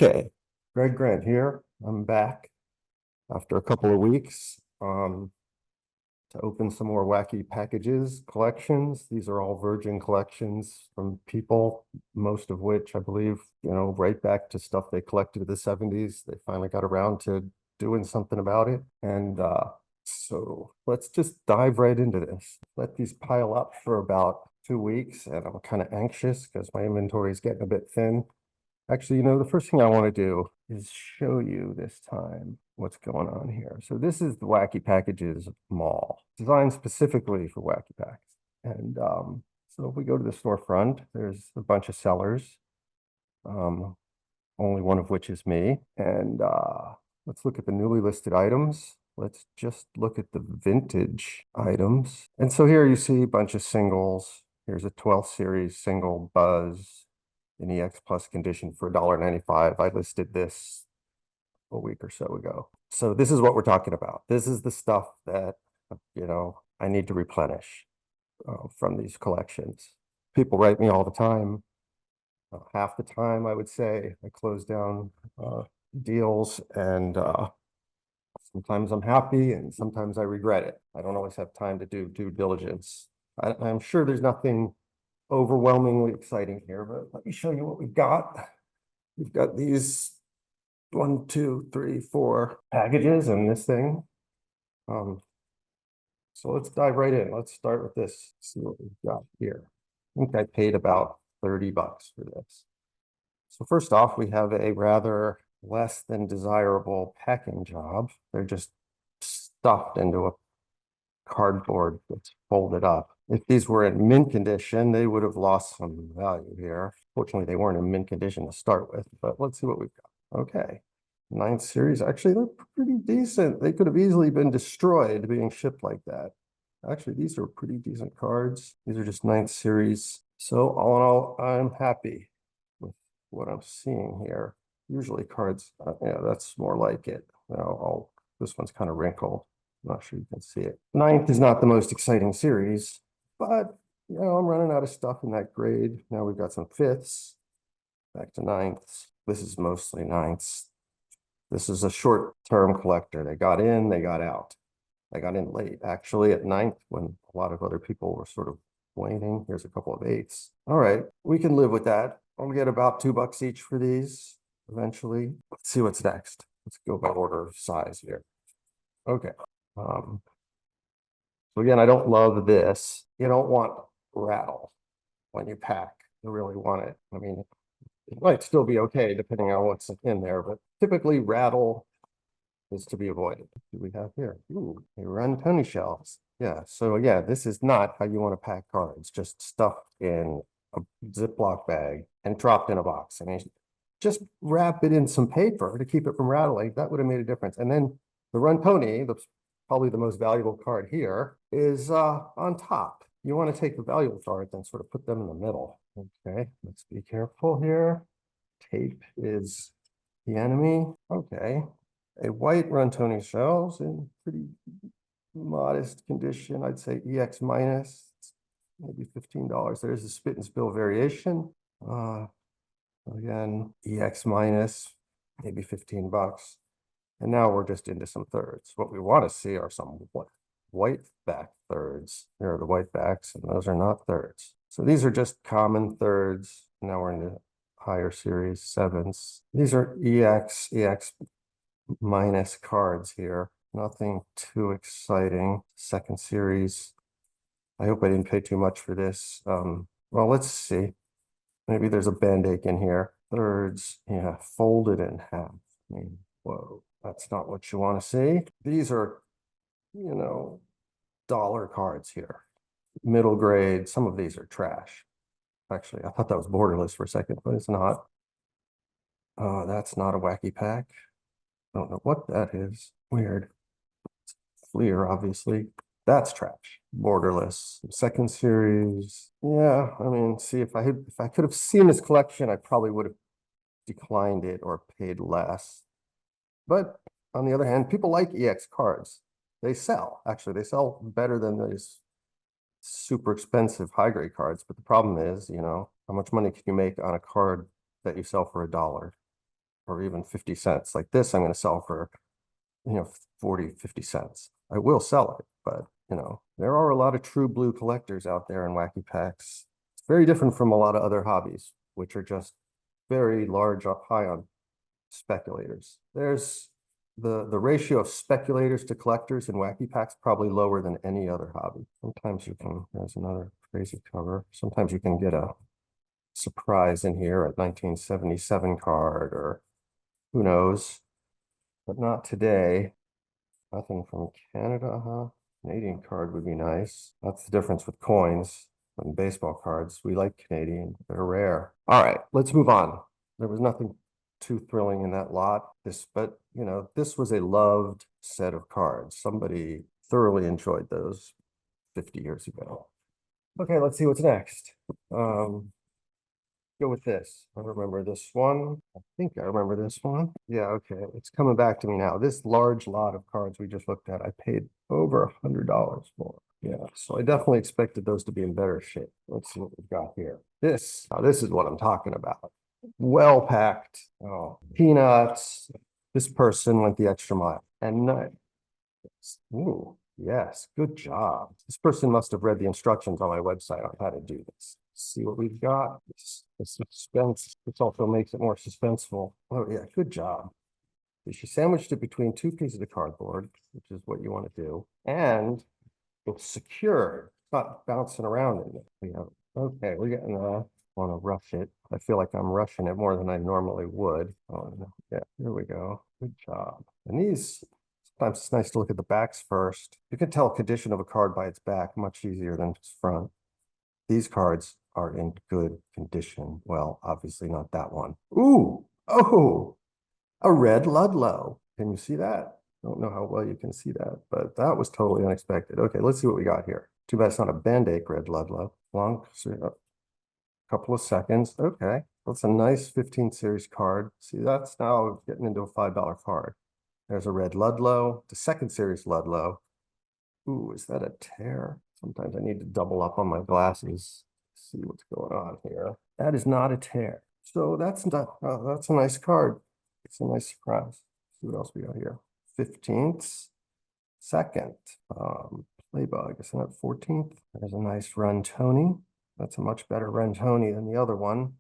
Okay, Greg Grant here. I'm back after a couple of weeks to open some more Wacky packages collections. These are all virgin collections from people, most of which I believe, right back to stuff they collected in the 70s. They finally got around to doing something about it. And so let's just dive right into this. Let these pile up for about 2 weeks, and I'm kind of anxious because my inventory is getting a bit thin. Actually, the first thing I want to do is show you this time what's going on here. So this is the Wacky Packages Mall, designed specifically for Wacky Packs. And so if we go to the storefront, there's a bunch of sellers, only one of which is me. And let's look at the newly listed items. Let's just look at the vintage items. And so here you see a bunch of singles. Here's a 12th series single Buzz in EX Plus condition for $1.95. I listed this a week or so ago. So this is what we're talking about. This is the stuff that, I need to replenish from these collections. People write me all the time. Half the time, I would say, I close down deals, and sometimes I'm happy and sometimes I regret it. I don't always have time to do due diligence. I'm sure there's nothing overwhelmingly exciting here, but let me show you what we've got. We've got these 1, 2, 3, 4 packages in this thing. So let's dive right in. Let's start with this. See what we've got here. I think I paid about 30 bucks for this. So first off, we have a rather less than desirable packing job. They're just stuffed into a cardboard that's folded up. If these were in mint condition, they would have lost some value here. Fortunately, they weren't in mint condition to start with, but let's see what we've got. Okay, 9th series. Actually, they're pretty decent. They could have easily been destroyed being shipped like that. Actually, these are pretty decent cards. These are just 9th series. So all in all, I'm happy with what I'm seeing here. Usually cards, yeah, that's more like it. This one's kind of wrinkled. I'm not sure you can see it. 9th is not the most exciting series, but I'm running out of stuff in that grade. Now we've got some 5ths, back to 9ths. This is mostly 9ths. This is a short-term collector. They got in, they got out. They got in late, actually, at 9th when a lot of other people were sort of waning. Here's a couple of 8ths. All right, we can live with that. I'll get about $2 each for these eventually. Let's see what's next. Let's go by order of size here. Okay. So again, I don't love this. You don't want rattle when you pack. You really want it. I mean, it might still be okay depending on what's in there, but typically rattle is to be avoided. What do we have here? Ooh, they run pony shells. Yeah, so yeah, this is not how you want to pack cards, just stuffed in a Ziploc bag and dropped in a box. I mean, just wrap it in some paper to keep it from rattling. That would have made a difference. And then the run pony, probably the most valuable card here, is on top. You want to take the valuable cards and sort of put them in the middle. Okay, let's be careful here. Tape is the enemy. Okay, a white run Tony shells in pretty modest condition. I'd say EX minus, maybe $15. There's a spit and spill variation. Again, EX minus, maybe 15 bucks. And now we're just into some thirds. What we want to see are some white back thirds. There are the white backs, and those are not thirds. So these are just common thirds. Now we're into higher series 7s. These are EX minus cards here. Nothing too exciting. 2nd series. I hope I didn't pay too much for this. Well, let's see. Maybe there's a Bandache in here. Thirds, yeah, folded in half. I mean, whoa. That's not what you want to see. These are, dollar cards here. Middle grade. Some of these are trash. Actually, I thought that was borderless for a second, but it's not. That's not a Wacky pack. I don't know what that is. Weird. It's Fleer, obviously. That's trash. Borderless. 2nd series. Yeah, I mean, see, if I could have seen this collection, I probably would have declined it or paid less. But on the other hand, people like EX cards. They sell. Actually, they sell better than these super expensive high grade cards. But the problem is, how much money can you make on a card that you sell for $1? or even 50 cents. Like this, I'm going to sell for, 40, 50 cents. I will sell it, but there are a lot of true blue collectors out there in Wacky Packs. It's very different from a lot of other hobbies, which are just very large up high on speculators. There's the ratio of speculators to collectors in Wacky Packs probably lower than any other hobby. Sometimes you can, there's another crazy cover. Sometimes you can get a surprise in here, a 1977 card, or who knows, but not today. Nothing from Canada, huh? Canadian card would be nice. That's the difference with coins and baseball cards. We like Canadian, they're rare. All right, let's move on. There was nothing too thrilling in that lot. But this was a loved set of cards. Somebody thoroughly enjoyed those 50 years ago. Okay, let's see what's next. Go with this. I remember this one. I think I remember this one. Yeah, okay. It's coming back to me now. This large lot of cards we just looked at, I paid over $100 for. Yeah, so I definitely expected those to be in better shape. Let's see what we've got here. This is what I'm talking about. Well packed. Oh, peanuts. This person went the extra mile. And ooh, yes, good job. This person must have read the instructions on my website on how to do this. See what we've got. The suspense. This also makes it more suspenseful. Oh yeah, good job. She sandwiched it between two pieces of cardboard, which is what you want to do, and it's secured. It's not bouncing around in it. Okay, we're getting want to rush it. I feel like I'm rushing it more than I normally would. Oh no. Yeah, here we go. Good job. And these, sometimes it's nice to look at the backs first. You can tell condition of a card by its back much easier than its front. These cards are in good condition. Well, obviously not that one. Ooh, oh, a red Ludlow. Can you see that? I don't know how well you can see that, but that was totally unexpected. Okay, let's see what we got here. Too bad it's not a Bandache red Ludlow. Long, a couple of seconds. Okay, that's a nice 15 series card. See, that's now getting into a $5 card. There's a red Ludlow, the second series Ludlow. Ooh, is that a tear? Sometimes I need to double up on my glasses, see what's going on here. That is not a tear. So that's not, that's a nice card. It's a nice surprise. See what else we got here. 15th, second, Playbug, isn't that 14th? There's a nice Run Tony. That's a much better Run Tony than the other one.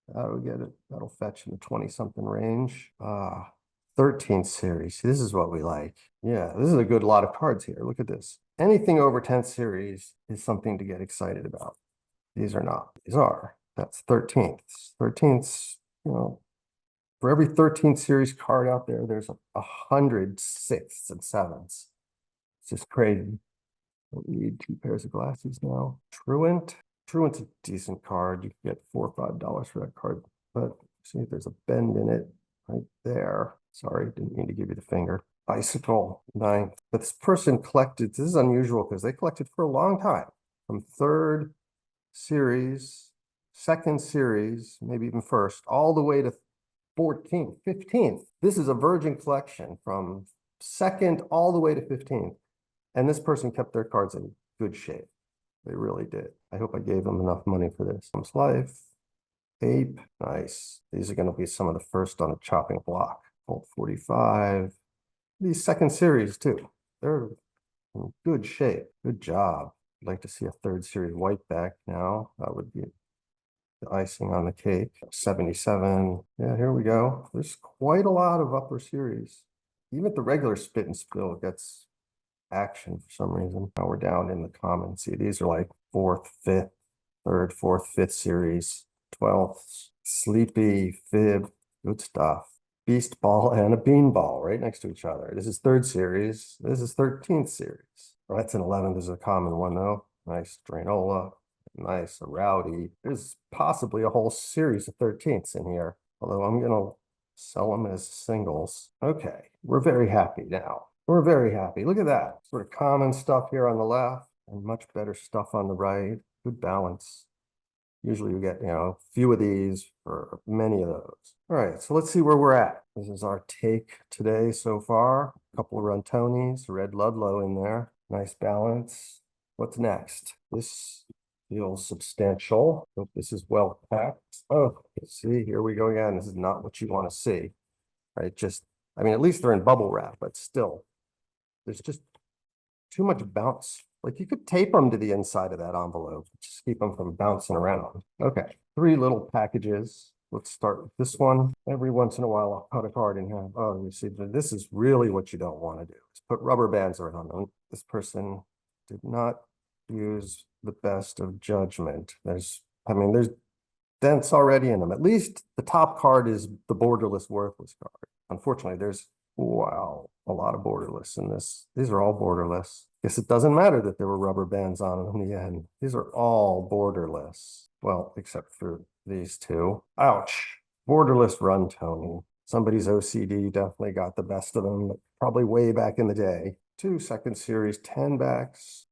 That'll get it, that'll fetch in the 20-something range. 13th series. This is what we like. Yeah, this is a good lot of cards here. Look at this. Anything over 10th series is something to get excited about. These are not. These are. That's 13th. 13th, for every 13th series card out there, there's 100 6ths and 7ths. It's just crazy. I need two pairs of glasses now. Truant. Truant's a decent card. You can get $4 or $5 for that card. But see if there's a bend in it right there. Sorry, didn't mean to give you the finger. Bicycle, 9th. But this person collected, this is unusual because they collected for a long time. From 3rd series, 2nd series, maybe even 1st, all the way to 14th, 15th. This is a virgin collection from 2nd all the way to 15th. And this person kept their cards in good shape. They really did. I hope I gave them enough money for this. Comes Life. Ape, nice. These are going to be some of the first on a chopping block. Bolt 45. These 2nd series too. They're in good shape. Good job. I'd like to see a 3rd series white back now. That would be the icing on the cake. 77. Yeah, here we go. There's quite a lot of upper series. Even the regular spit and spill gets action for some reason. Now we're down in the common. See, these are like 4th, 5th, 3rd, 4th, 5th series. 12th, Sleepy, Fib, good stuff. Beast Ball and a Bean Ball right next to each other. This is 3rd series. This is 13th series. Oh, that's an 11th. This is a common one though. Nice Drainola. Nice, a Rowdy. There's possibly a whole series of 13ths in here. Although I'm gonna sell them as singles. Okay, we're very happy now. We're very happy. Look at that. Sort of common stuff here on the left and much better stuff on the right. Good balance. Usually you get, a few of these or many of those. All right, so let's see where we're at. This is our take today so far. A couple of Run Tonys, red Ludlow in there. Nice balance. What's next? This feels substantial. Hope this is well packed. Oh, see, here we go again. This is not what you want to see. right? Just, I mean, at least they're in bubble wrap, but still, there's just too much bounce. Like you could tape them to the inside of that envelope, just keep them from bouncing around. Okay, 3 little packages. Let's start with this one. Every once in a while, I'll cut a card in half. Oh, you see, this is really what you don't want to do, is put rubber bands around them. This person did not use the best of judgment. There's dents already in them. At least the top card is the borderless worthless card. Unfortunately, there's, wow, a lot of borderless in this. These are all borderless. Guess it doesn't matter that there were rubber bands on them in the end. These are all borderless. Well, except for these two. Ouch. Borderless run toning. Somebody's OCD definitely got the best of them, probably way back in the day. 2 second series 10 backs.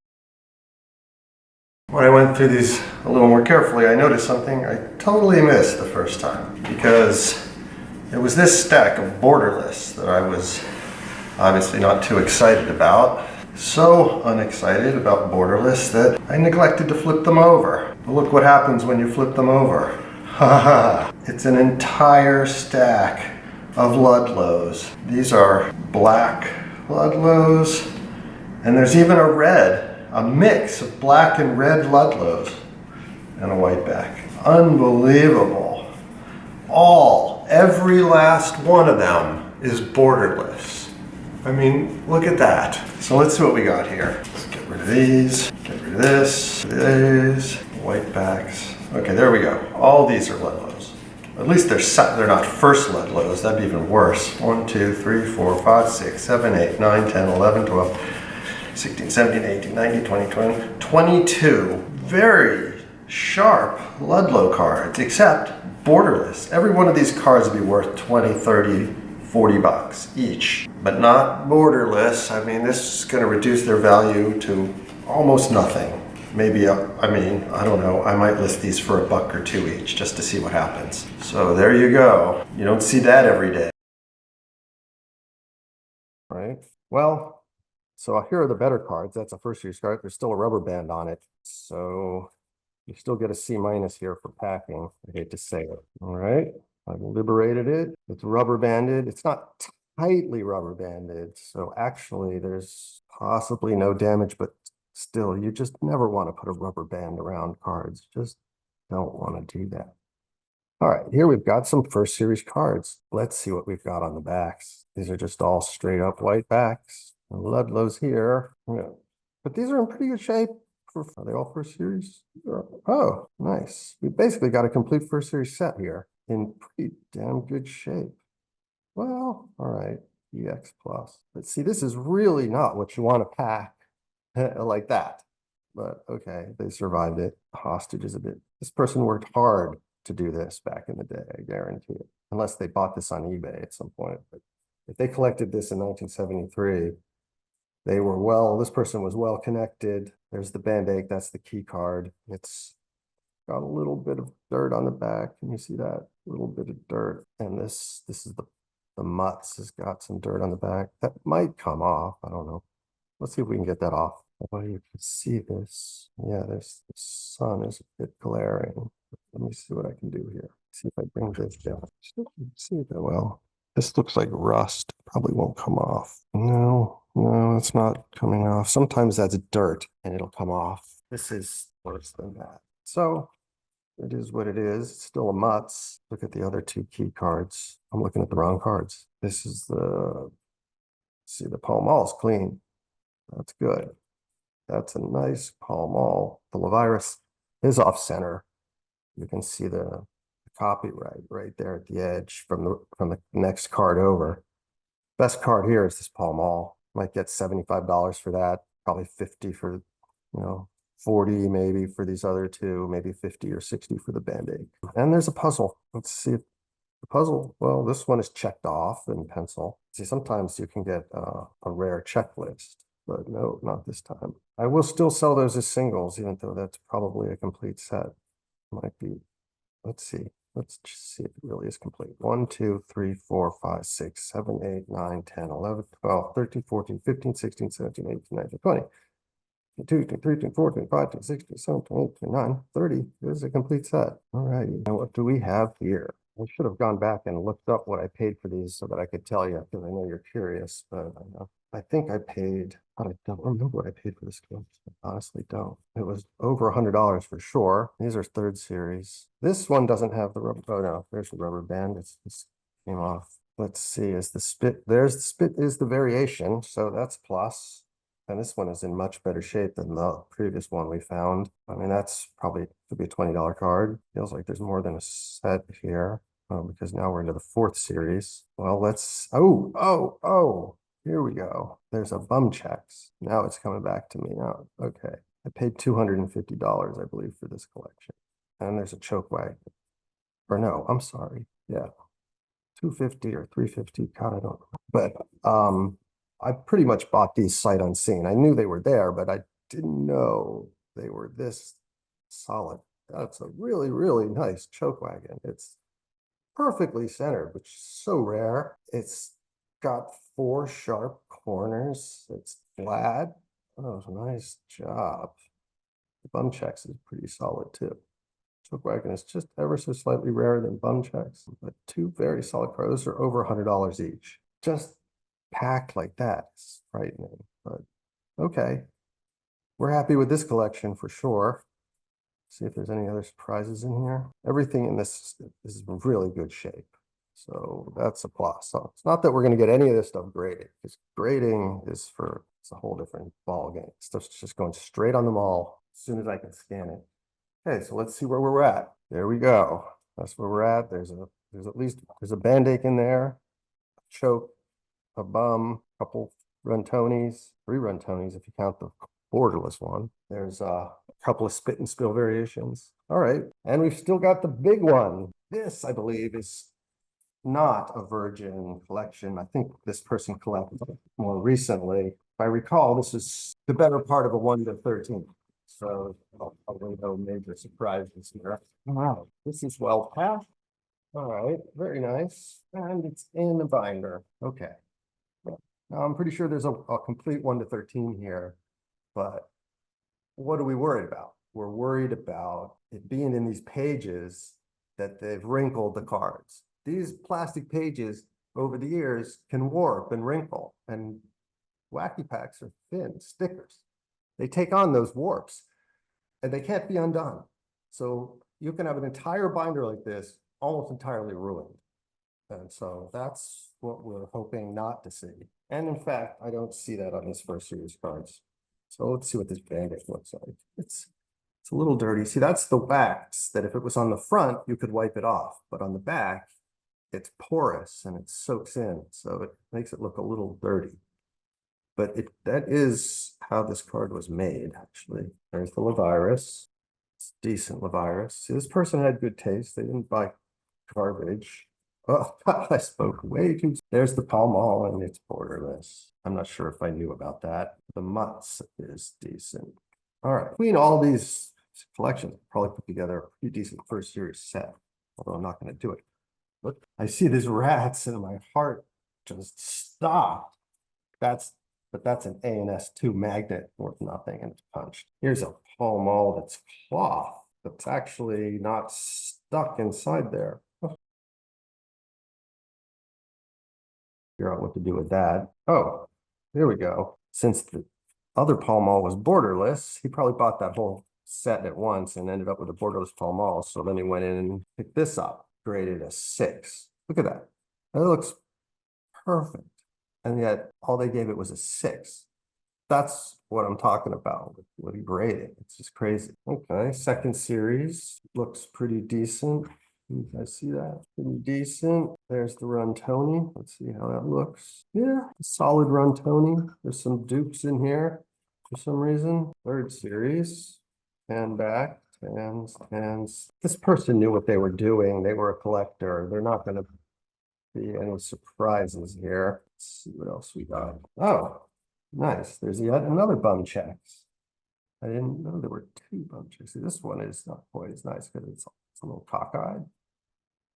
When I went through these a little more carefully, I noticed something I totally missed the first time, because it was this stack of borderless that I was obviously not too excited about. So unexcited about borderless that I neglected to flip them over. But look what happens when you flip them over. Ha ha! It's an entire stack of Ludlows. These are black Ludlows, and there's even a red, a mix of black and red Ludlows, and a white back. Unbelievable. Every last one of them is borderless. I mean, look at that. So let's see what we got here. Let's get rid of these, get rid of this, these, white backs. Okay, there we go. All these are Ludlows. At least they're not first Ludlows. That'd be even worse. 1, 2, 3, 4, 5, 6, 7, 8, 9, 10, 11, 12, 16, 17, 18, 19, 20, 20, 22 very sharp Ludlow cards, except borderless. Every one of these cards would be worth 20, 30, 40 bucks each, but not borderless. I mean, this is going to reduce their value to almost nothing. Maybe, I don't know. I might list these for $1 or $2 each just to see what happens. So there you go. You don't see that every day. Right. Well, so here are the better cards. That's a first series card. There's still a rubber band on it. So you still get a C- here for packing. I hate to say it. All right. I've liberated it. It's rubber banded. It's not tightly rubber banded. So actually there's possibly no damage, but still, you just never want to put a rubber band around cards. Just don't want to do that. All right, here we've got some first series cards. Let's see what we've got on the backs. These are just all straight up white backs. Ludlows here. Yeah. But these are in pretty good shape. Are they all first series? Oh, nice. We basically got a complete first series set here in pretty damn good shape. Well, all right, EX plus. But see, this is really not what you want to pack like that. But okay, they survived it. Hostage is a bit. This person worked hard to do this back in the day, I guarantee it. Unless they bought this on eBay at some point. But if they collected this in 1973, they were this person was well connected. There's the Bandache, that's the key card. It's got a little bit of dirt on the back. Can you see that? A little bit of dirt. And this is the Mutts has got some dirt on the back. That might come off. I don't know. Let's see if we can get that off. Oh, you can see this. Yeah, there's the sun is a bit glaring. Let me see what I can do here. See if I bring this down. Still can't see it that well. This looks like rust. Probably won't come off. No, it's not coming off. Sometimes that's dirt and it'll come off. This is worse than that. So it is what it is. It's still a Mutts. Look at the other 2 key cards. I'm looking at the wrong cards. This is see, the Pall Mall's clean. That's good. That's a nice Pall Mall. The Levirus is off center. You can see the copyright right there at the edge from the next card over. Best card here is this Pall Mall. Might get $75 for that. Probably 50 for, 40 maybe for these other 2, maybe 50 or 60 for the Band-Aid. And there's a puzzle. Let's see if the puzzle, well, this one is checked off in pencil. See, sometimes you can get a rare checklist, but no, not this time. I will still sell those as singles, even though that's probably a complete set. Might be, let's see. Let's just see if it really is complete. 1, 2, 3, 4, 5, 6, 7, 8, 9, 10, 11, 12, 13, 14, 15, 16, 17, 18, 19, 20. 2, 3, 4, 5, 16, 17, 18, 19, 30. This is a complete set. All right. Now what do we have here? I should have gone back and looked up what I paid for these so that I could tell you, because I know you're curious, but I think I paid, but I don't remember what I paid for this collection. I honestly don't. It was over $100 for sure. These are third series. This one doesn't have the rubber. Oh no, there's the rubber band. It's came off. Let's see, is the spit, there's the spit is the variation, so that's plus. And this one is in much better shape than the previous one we found. I mean, that's probably could be a $20 card. Feels like there's more than a set here. Because now we're into the fourth series. Well, oh, here we go. There's a bum checks. Now it's coming back to me now. Okay. I paid $250, I believe, for this collection. And there's a choke wagon. Or no, I'm sorry. Yeah. 250 or 350. God, I don't know. But I pretty much bought these sight unseen. I knew they were there, but I didn't know they were this solid. That's a really, really nice choke wagon. It's perfectly centered, which is so rare. It's got 4 sharp corners. It's flat. Oh, nice job. The bum checks is pretty solid too. Choke wagon is just ever so slightly rarer than bum checks, but 2 very solid pros are over $100 each. Just packed like that. It's frightening, but okay. We're happy with this collection for sure. See if there's any other surprises in here. Everything in this is in really good shape. So that's a plus. So it's not that we're going to get any of this stuff graded, because grading is for, it's a whole different ball game. Stuff's just going straight on the mall as soon as I can scan it. Okay, so let's see where we're at. There we go. That's where we're at. There's at least there's a Bandache in there, a choke, a bum, a couple Runtonis, 3 Runtonis if you count the borderless one. There's a couple of spit and spill variations. All right, and we've still got the big one. This, I believe, is not a virgin collection. I think this person collected more recently. If I recall, this is the better part of a 1 to 13. So probably no major surprises here. Wow, this is well packed. All right, very nice. And it's in the binder. Okay. Now I'm pretty sure there's a complete 1 to 13 here, but what are we worried about? We're worried about it being in these pages that they've wrinkled the cards. These plastic pages over the years can warp and wrinkle, and Wacky packs are thin stickers. They take on those warps and they can't be undone. So you can have an entire binder like this almost entirely ruined. And so that's what we're hoping not to see. And in fact, I don't see that on these first series cards. So let's see what this Bandache looks like. It's a little dirty. See, that's the wax that if it was on the front, you could wipe it off. But on the back, it's porous and it soaks in. So it makes it look a little dirty. But that is how this card was made, actually. There's the Levirus. It's decent Levirus. See, this person had good taste. They didn't buy garbage. Oh, I spoke way too. There's the Pall Mall and it's borderless. I'm not sure if I knew about that. The Mutts is decent. All right, between all these collections, I'll probably put together a pretty decent first series set, although I'm not going to do it. Look, I see these rats and my heart just stopped. But that's an ANS2 magnet worth nothing and it's punched. Here's a Pall Mall that's cloth that's actually not stuck inside there. Figure out what to do with that. Oh, here we go. Since the other Pall Mall was borderless, he probably bought that whole set at once and ended up with a borderless Pall Mall. So then he went in and picked this up, graded a 6. Look at that. That looks perfect. And yet all they gave it was a 6. That's what I'm talking about with grading. It's just crazy. Okay, second series looks pretty decent. You guys see that? Pretty decent. There's the Runtoni. Let's see how that looks. Yeah, solid Runtoni. There's some dupes in here for some reason. Third series. Hand back. Hands. This person knew what they were doing. They were a collector. They're not going to be any surprises here. Let's see what else we got. Oh, nice. There's yet another bum checks. I didn't know there were 2 bum checks. See, this one is not quite as nice because it's a little cockeyed.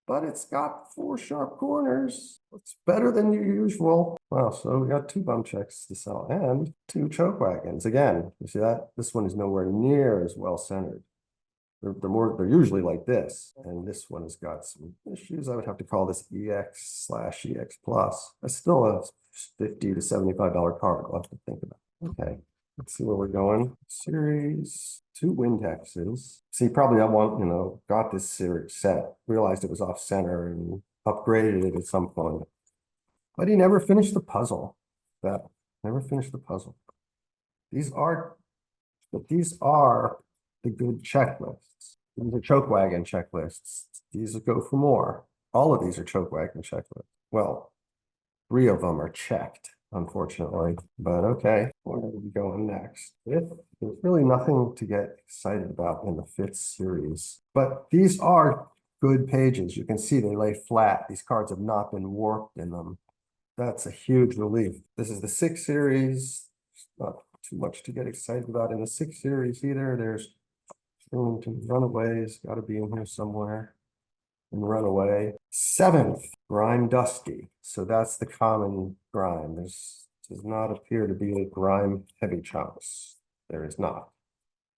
But it's got 4 sharp corners. It's better than your usual. Wow, so we got 2 bum checks to sell and 2 choke wagons. Again, you see that? This one is nowhere near as well centered. they're usually like this. And this one has got some issues. I would have to call this EX/EX Plus. That's still a $50 to $75 card. I'll have to think about it. Okay. Let's see where we're going. Series, 2 Windexes. See, probably I got this series set, realized it was off center and upgraded it at some point. But he never finished the puzzle. Never finished the puzzle. These are the good checklists. These are choke wagon checklists. These go for more. All of these are choke wagon checklists. Well, 3 of them are checked, unfortunately, but okay, where are we going next? There's really nothing to get excited about in the 5th series, but these are good pages. You can see they lay flat. These cards have not been warped in them. That's a huge relief. This is the 6th series. Not too much to get excited about in the 6th series either. There's Runaways, got to be in here somewhere. And Runaway. 7th, Grime Dusty. So that's the common grime. Does not appear to be a grime heavy chunks. There is not.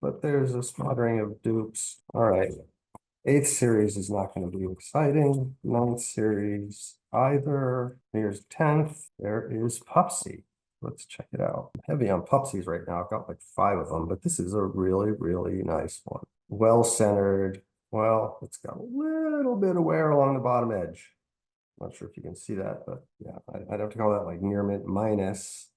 But there's a smattering of dupes. All right. 8th series is not going to be exciting. 9th series either. Here's 10th. There is Pupsy. Let's check it out. I'm heavy on Pupsies right now. I've got like 5 of them, but this is a really, really nice one. Well-centered. Well, it's got a little bit of wear along the bottom edge. Not sure if you can see that, but yeah, I'd have to call that like near mint minus.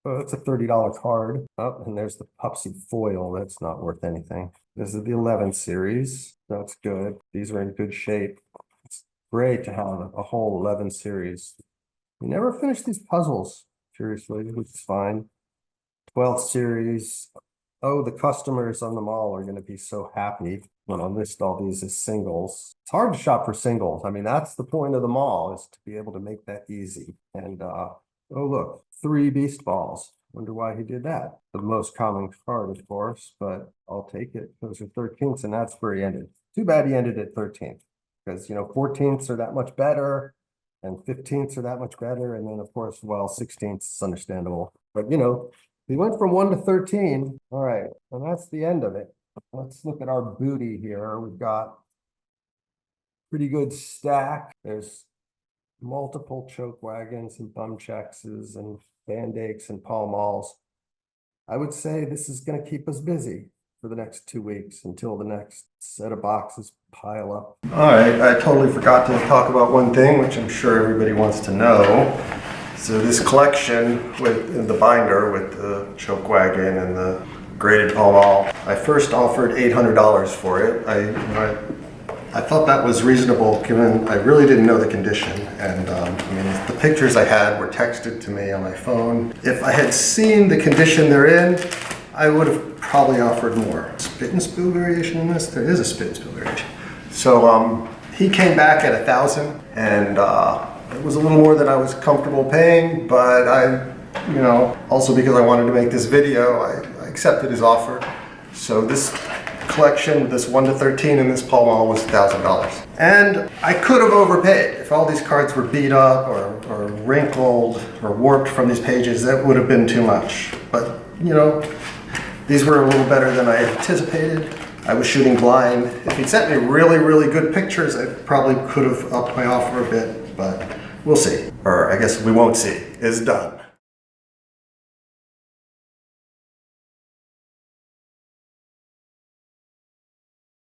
Oh, it's a $30 card. Oh, and there's the Pupsy foil. That's not worth anything. This is the 11th series. That's good. These are in good shape. It's great to have a whole 11 series. We never finished these puzzles, curiously, which is fine. 12th series. Oh, the customers on the mall are going to be so happy when I list all these as singles. It's hard to shop for singles. I mean, that's the point of the mall, is to be able to make that easy. And oh, look, 3 Beast Balls. Wonder why he did that. The most common card, of course, but I'll take it. Those are 13ths, and that's where he ended. Too bad he ended at 13th, because, 14ths are that much better, and 15ths are that much better. And then, of course, well, 16ths is understandable. But, we went from 1 to 13. All right, and that's the end of it. Let's look at our booty here. We've got pretty good stack. There's multiple choke wagons and bum checkses and Bandaches and Pall Malls. I would say this is going to keep us busy for the next 2 weeks until the next set of boxes pile up. All right, I totally forgot to talk about one thing, which I'm sure everybody wants to know. So this collection with the binder with the choke wagon and the graded Pall Mall, I first offered $800 for it. I thought that was reasonable, given I really didn't know the condition. And the pictures I had were texted to me on my phone. If I had seen the condition they're in, I would have probably offered more. Spit and spill variation in this? There is a spit and spill variation. So he came back at $1,000, and it was a little more than I was comfortable paying, but also because I wanted to make this video, I accepted his offer. So this collection, this 1 to 13 and this Pall Mall was $1,000. And I could have overpaid. If all these cards were beat up or wrinkled or warped from these pages, that would have been too much. But, these were a little better than I anticipated. I was shooting blind. If he'd sent me really, really good pictures, I probably could have upped my offer a bit, but we'll see. Or I guess we won't see. It's done.